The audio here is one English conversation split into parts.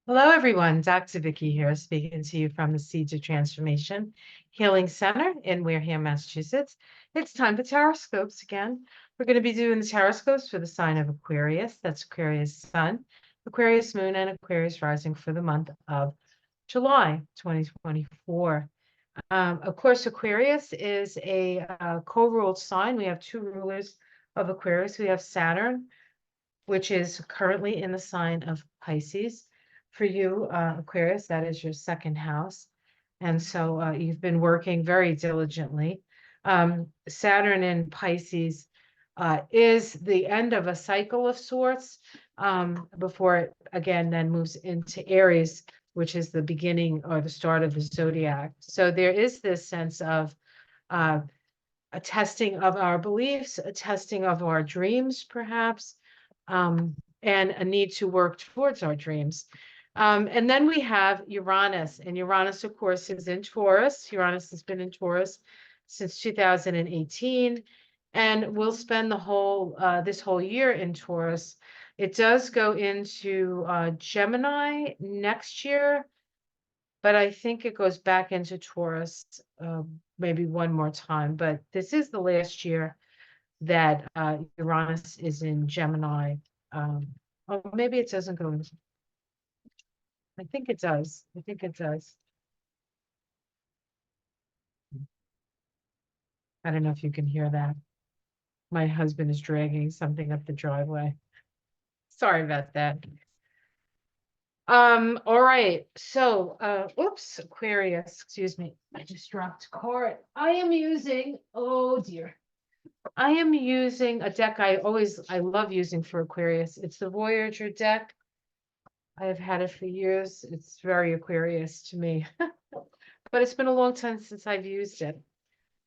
Hello, everyone. Dr. Vicky here, speaking to you from the Seeds of Transformation Healing Center in Wareham, Massachusetts. It's time for Taroscopes again. We're going to be doing the Taroscopes for the sign of Aquarius. That's Aquarius Sun, Aquarius Moon, and Aquarius Rising for the month of July 2024. Of course, Aquarius is a co-ruled sign. We have two rulers of Aquarius. We have Saturn, which is currently in the sign of Pisces. For you, Aquarius, that is your second house. And so you've been working very diligently. Saturn in Pisces is the end of a cycle of sorts before it again then moves into Aries, which is the beginning or the start of the zodiac. So there is this sense of a testing of our beliefs, a testing of our dreams, perhaps, and a need to work towards our dreams. And then we have Uranus, and Uranus, of course, is in Taurus. Uranus has been in Taurus since 2018, and we'll spend the whole this whole year in Taurus. It does go into Gemini next year, but I think it goes back into Taurus maybe one more time. But this is the last year that Uranus is in Gemini. Or maybe it doesn't go into. I think it does. I think it does. I don't know if you can hear that. My husband is dragging something up the driveway. Sorry about that. All right. So, oops, Aquarius, excuse me. I just dropped a card. I am using, oh dear. I am using a deck I love using for Aquarius. It's the Voyager deck. I have had it for years. It's very Aquarius to me, but it's been a long time since I've used it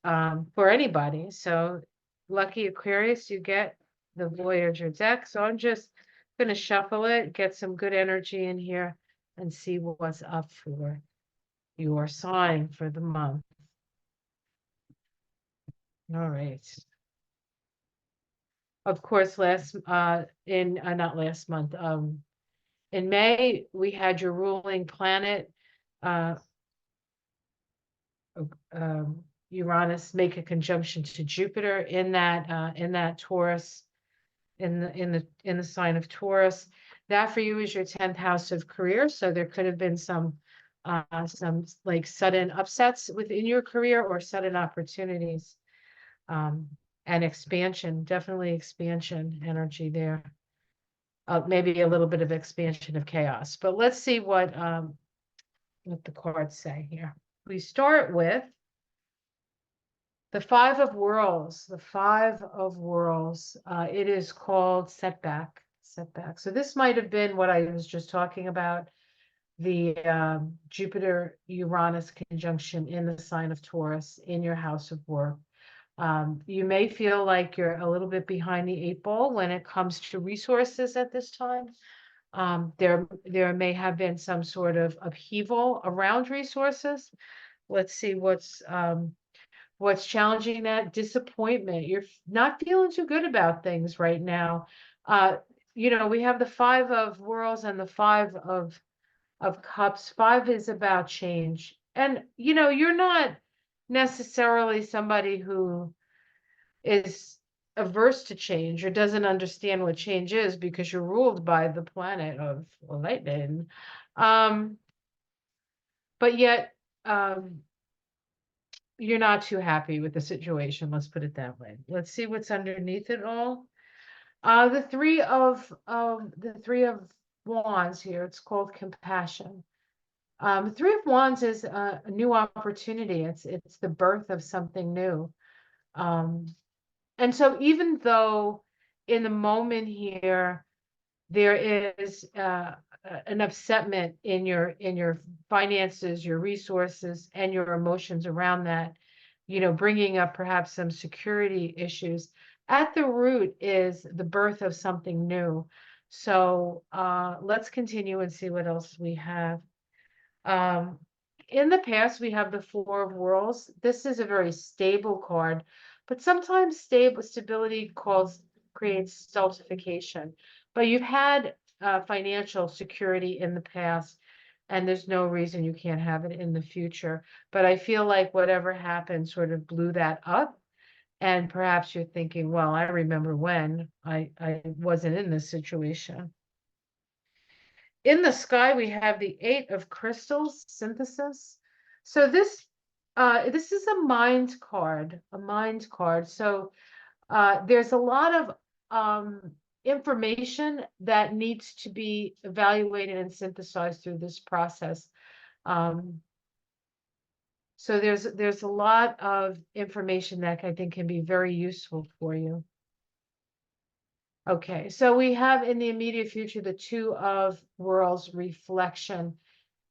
for anybody. So lucky Aquarius, you get the Voyager deck. So I'm just going to shuffle it, get some good energy in here, and see what's up for your sign for the month. All right. Of course, not last month, in May, we had your ruling planet, Uranus, make a conjunction to Jupiter in that Taurus, in the sign of Taurus. That for you is your 10th house of career. So there could have been some like sudden upsets within your career or sudden opportunities, and expansion, definitely expansion energy there. Maybe a little bit of expansion of chaos, but let's see what the cards say here. We start with the Five of Worlds. The Five of Worlds. It is called setback. Setback. So this might have been what I was just talking about, the Jupiter-Uranus conjunction in the sign of Taurus in your house of work. You may feel like you're a little bit behind the eight ball when it comes to resources at this time. There may have been some sort of upheaval around resources. Let's see what's challenging that. Disappointment. You're not feeling too good about things right now. We have the Five of Worlds and the Five of Cups. Five is about change. And, you're not necessarily somebody who is averse to change or doesn't understand what change is because you're ruled by the planet of lightning. But yet, you're not too happy with the situation. Let's put it that way. Let's see what's underneath it all. The three of Wands here. It's called compassion. The Three of Wands is a new opportunity. It's the birth of something new. And so even though in the moment here, there is an upsetment in your finances, your resources, and your emotions around that, bringing up perhaps some security issues, at the root is the birth of something new. So let's continue and see what else we have. In the past, we have the Four of Worlds. This is a very stable card, but sometimes stability creates stultification. But you've had financial security in the past, and there's no reason you can't have it in the future. But I feel like whatever happened sort of blew that up. And perhaps you're thinking, well, I remember when I wasn't in this situation. In the sky, we have the Eight of Crystals synthesis. So this is a mind card, a mind card. So there's a lot of information that needs to be evaluated and synthesized through this process. Um, so there's a lot of information that I think can be very useful for you. Okay, so we have in the immediate future the Two of Worlds reflection.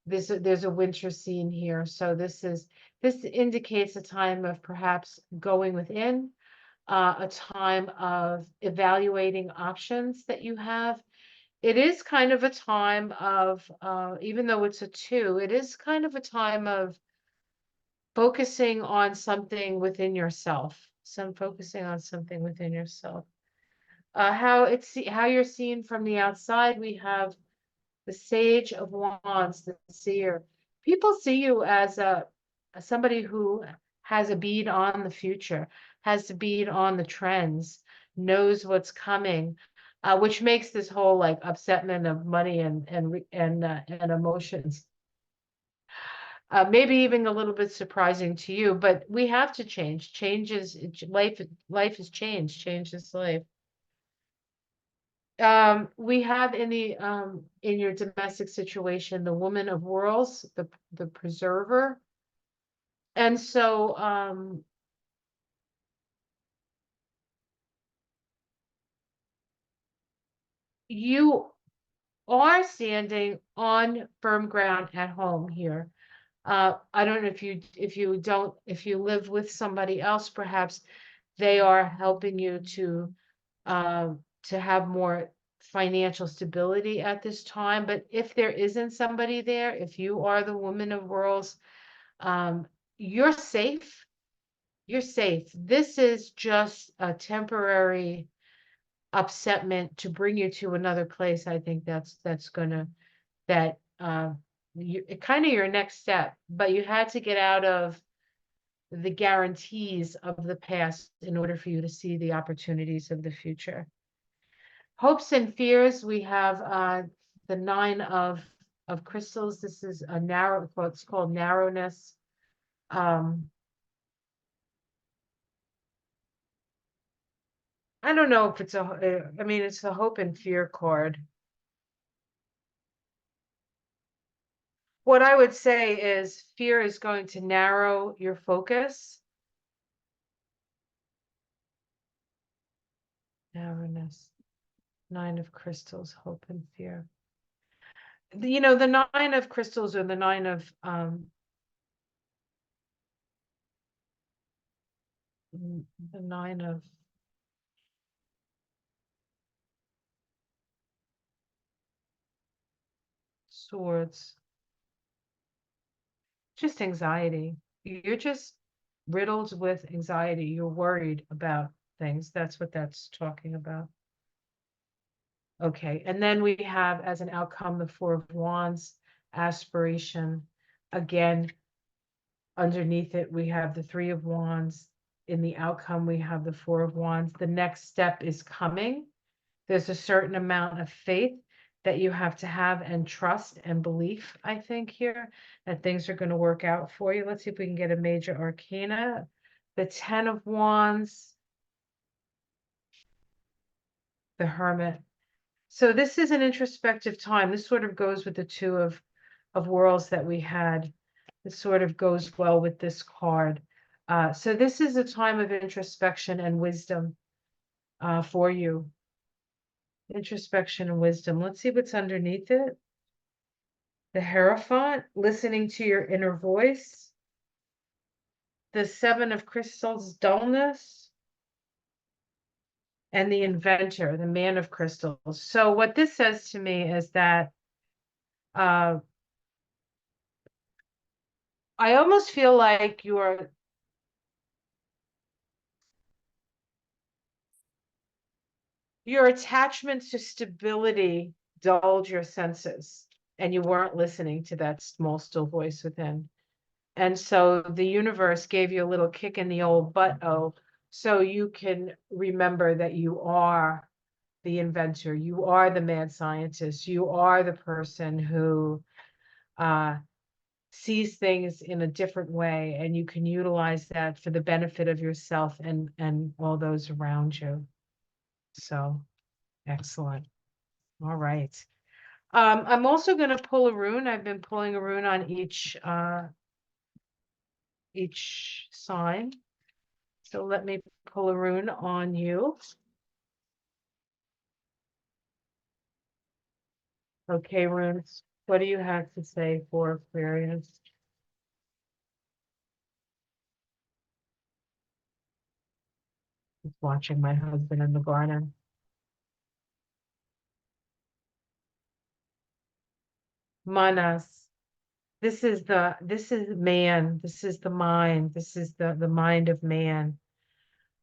There's a winter scene here, so this indicates a time of perhaps going within, a time of evaluating options that you have. It is kind of a time of, even though it's a two, it is kind of a time of focusing on something within yourself. Focusing on something within yourself. How you're seen from the outside, we have the Sage of Wands, the seer. People see you as somebody who has a bead on the future, has a bead on the trends, knows what's coming, which makes this whole like upsetment of money and emotions maybe even a little bit surprising to you. But we have to change. Change is life. Life is change. Change is life. We have in your domestic situation the Woman of Worlds, the preserver. And so you are standing on firm ground at home here. I don't know if you live with somebody else, perhaps they are helping you to have more financial stability at this time. But if there isn't somebody there, if you are the Woman of Worlds, um, you're safe. You're safe. This is just a temporary upsetment to bring you to another place. I think that's gonna that kind of your next step. But you had to get out of the guarantees of the past in order for you to see the opportunities of the future. Hopes and fears, we have the Nine of Crystals. This is a narrow, what's called narrowness. Um, I don't know if it's I mean, it's a hope and fear card. What I would say is fear is going to narrow your focus. Narrowness. Nine of Crystals, hope and fear. The Nine of Crystals or the Nine of the Nine of Swords. Just anxiety. You're just riddled with anxiety. You're worried about things. That's what that's talking about. Okay, and then we have as an outcome the Four of Wands, aspiration. Again, underneath it, we have the Three of Wands. In the outcome, we have the Four of Wands. The next step is coming. There's a certain amount of faith that you have to have and trust and belief, I think, here, that things are going to work out for you. Let's see if we can get a major arcana. The Ten of Wands, the Hermit. So this is an introspective time. This sort of goes with the Two of Worlds that we had. This sort of goes well with this card. So this is a time of introspection and wisdom for you. Introspection and wisdom. Let's see what's underneath it. The Hierophant, listening to your inner voice. The Seven of Crystals, dullness. And the Inventor, the Man of Crystals. So what this says to me is that I almost feel like your attachment to stability dulled your senses and you weren't listening to that small, still voice within. And so the universe gave you a little kick in the old butt-o so you can remember that you are the inventor, you are the mad scientist, you are the person who uh, sees things in a different way, and you can utilize that for the benefit of yourself and all those around you. So excellent. All right. I'm also going to pull a rune. I've been pulling a rune on each sign. So let me pull a rune on you. Okay, runes. What do you have to say for Aquarius? Just watching my husband in the garden. Manas. This is man. This is the mind. This is the mind of man.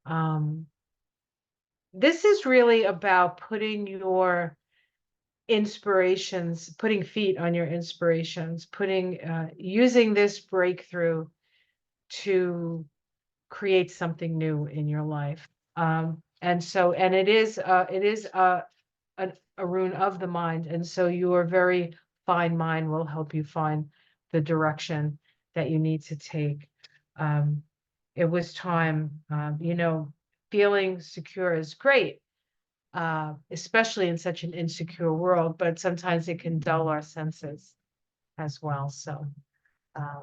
Um, this is really about putting your inspirations, putting feet on your inspirations, putting using this breakthrough to create something new in your life. And it is a rune of the mind, and so your very fine mind will help you find the direction that you need to take. Um, it was time, feeling secure is great, especially in such an insecure world, but sometimes it can dull our senses as well. So, uh,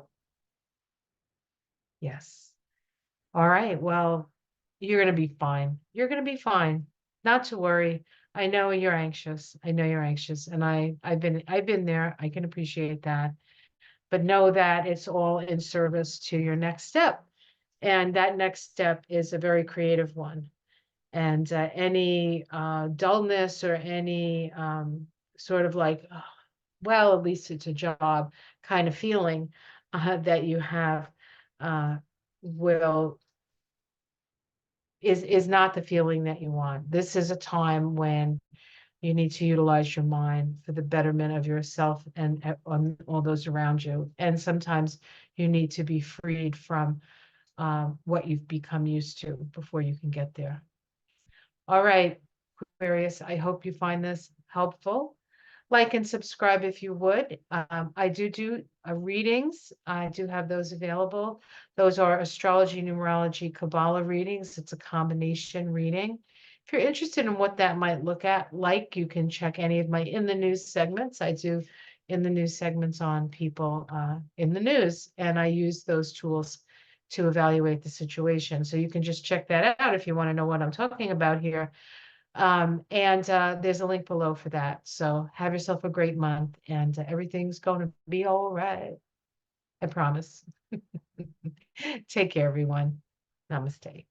yes. All right. Well, you're going to be fine. You're going to be fine. Not to worry. I know you're anxious. I know you're anxious, and I've been there. I can appreciate that. But know that it's all in service to your next step. And that next step is a very creative one. And any dullness or any sort of like, "Oh, well, at least it's a job" kind of feeling that you have uh, will is not the feeling that you want. This is a time when you need to utilize your mind for the betterment of yourself and all those around you. And sometimes you need to be freed from what you've become used to before you can get there. All right, Aquarius, I hope you find this helpful. Like and subscribe if you would. I do readings. I do have those available. Those are astrology, numerology, Kabbalah readings. It's a combination reading. If you're interested in what that might look at, like, you can check any of my in the news segments. I do in the news segments on people in the news, and I use those tools to evaluate the situation. So you can just check that out if you want to know what I'm talking about here. And there's a link below for that. So have yourself a great month, and everything's going to be all right. I promise. Take care, everyone. Namaste.